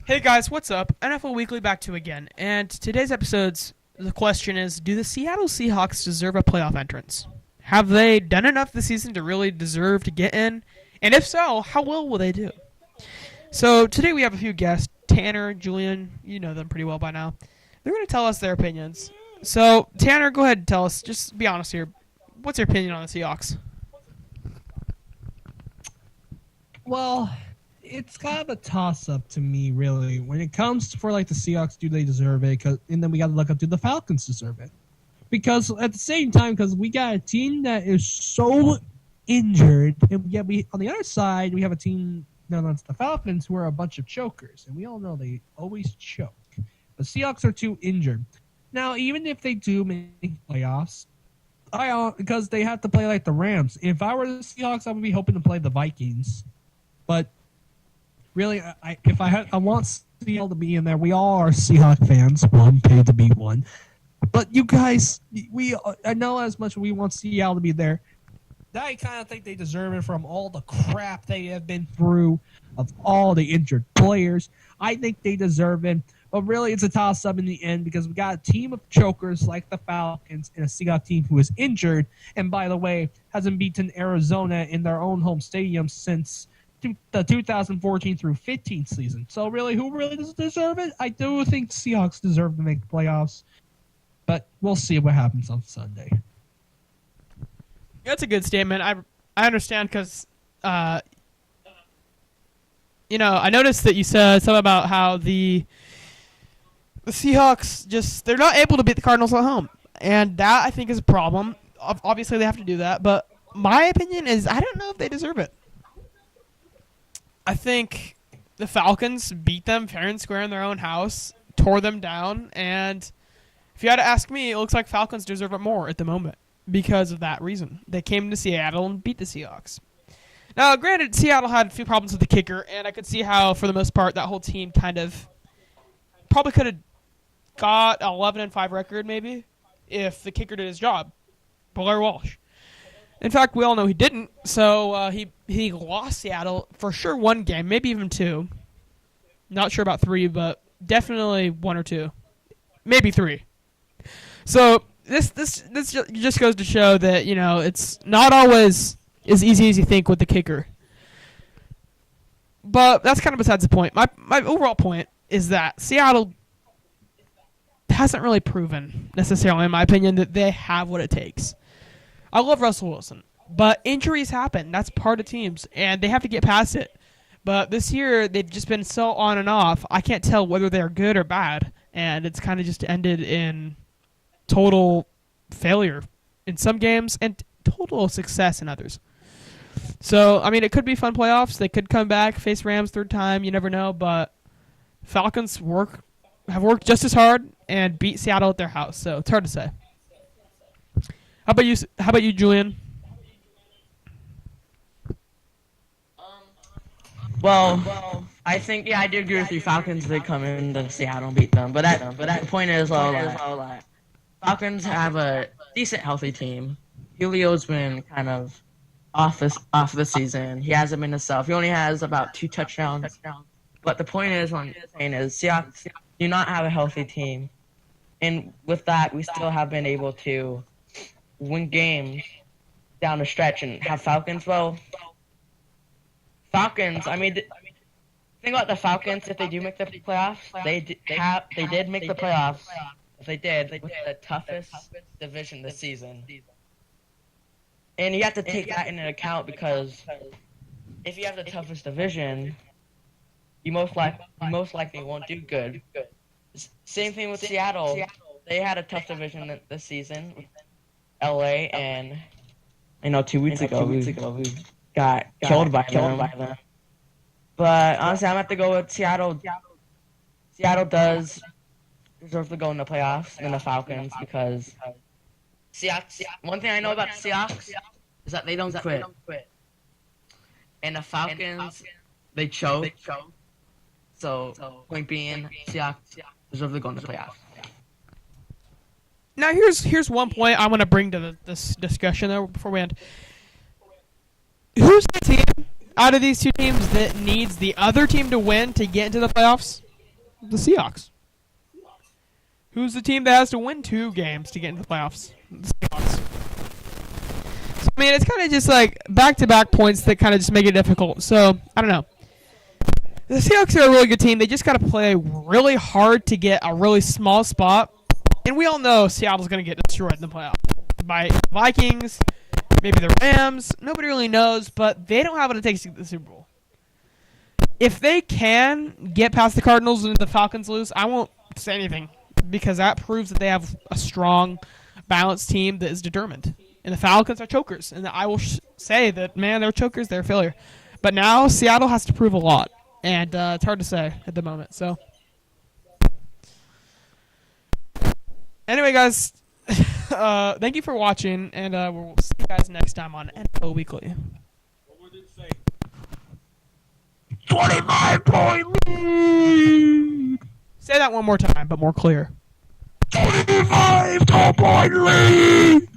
Hey guys, what's up? NFL Weekly back to again. And today's the question is, do the Seattle Seahawks deserve a playoff entrance? Have they done enough this season to really deserve to get in? And if so, how well will they do? So today we have a few guests, Tanner, Julian, you know them pretty well by now. They're going to tell us their opinions. So Tanner, go ahead and tell us, just be honest here. What's your opinion on the Seahawks? Well, it's kind of a toss-up to me, really. When it comes for the Seahawks, do they deserve it? And then we got to look up, do the Falcons deserve it? Because at the same time, because we got a team that is so injured, and yet we on the other side we have a team known as the Falcons who are a bunch of chokers, and we all know they always choke. The Seahawks are too injured. Now, even if they do make playoffs, because they have to play like the Rams. If I were the Seahawks, I would be hoping to play the Vikings. But really, I want Seattle to be in there. We all are Seahawks fans. Well, I'm paid to be one. But you guys, I know as much as we want Seattle to be there. I kind of think they deserve it from all the crap they have been through, of all the injured players. I think they deserve it. But really, it's a toss-up in the end because we got a team of chokers like the Falcons and a Seahawks team who is injured. And by the way, hasn't beaten Arizona in their own home stadium since the 2014 through 15 season. So really, who really does deserve it? I do think Seahawks deserve to make the playoffs, but we'll see what happens on Sunday. That's a good statement. I understand because, I noticed that you said something about how the Seahawks they're not able to beat the Cardinals at home, and that I think is a problem. Obviously, they have to do that, but my opinion is I don't know if they deserve it. I think the Falcons beat them fair and square in their own house, tore them down, and if you had to ask me, it looks like Falcons deserve it more at the moment because of that reason. They came to Seattle and beat the Seahawks. Now, granted, Seattle had a few problems with the kicker, and I could see how, for the most part, that whole team kind of probably could have got an 11-5 record, maybe, if the kicker did his job, Blair Walsh. In fact, we all know he didn't, so he lost Seattle for sure one game, maybe even two. Not sure about three, but definitely one or two. Maybe three. So this just goes to show that, it's not always as easy as you think with the kicker. But that's kind of besides the point. My overall point is that Seattle hasn't really proven, necessarily, in my opinion, that they have what it takes. I love Russell Wilson, but injuries happen. That's part of teams, and they have to get past it. But this year, they've just been so on and off, I can't tell whether they're good or bad, and it's kind of just ended in total failure in some games and total success in others. So, it could be fun playoffs. They could come back, face Rams third time. You never know, but Falcons have worked just as hard and beat Seattle at their house, so it's hard to say. How about you, Julian? Well, I think I do agree with you. Falcons did come in to Seattle and beat them, but the point is, Falcons have a decent, healthy team. Julio's been kind of off the season. He hasn't been himself. He only has about 2 touchdowns. But the point is, what I'm saying is, Seahawks do not have a healthy team, and with that, we still have been able to win games down the stretch and have Falcons. Well, Falcons. The thing about the Falcons, if they do make the playoffs, they did make the playoffs. If they did, with the toughest division this season, and you have to take that into account because if you have the toughest division, you most likely won't do good. Same thing with Seattle. They had a tough division this season. LA, and 2 weeks ago we got killed by them. But honestly, I'm gonna have to go with Seattle. Seattle does deserve to go in the playoffs than the Falcons because Seahawks. One thing I know about the Seahawks is that they don't quit, and the Falcons they choke. So point being, Seahawks deserve to go in the playoffs. Now, here's one point I want to bring to this discussion though before we end. Who's the team out of these two teams that needs the other team to win to get into the playoffs? The Seahawks. Who's the team that has to win 2 games to get into the playoffs? The Seahawks. So, I mean, it's kind of just like back-to-back points that kind of just make it difficult. So, I don't know. The Seahawks are a really good team. They just got to play really hard to get a really small spot. And we all know Seattle's going to get destroyed in the playoffs by Vikings, maybe the Rams. Nobody really knows, but they don't have what it takes to get the Super Bowl. If they can get past the Cardinals and the Falcons lose, I won't say anything because that proves that they have a strong, balanced team that is determined. And the Falcons are chokers. And I will say that, man, they're chokers, they're a failure. But now Seattle has to prove a lot. And it's hard to say at the moment. So, anyway, guys, thank you for watching. And we'll see you guys next time on NFL Weekly. What would it say? 25-point lead! Say that one more time, but more clear. 25-point lead!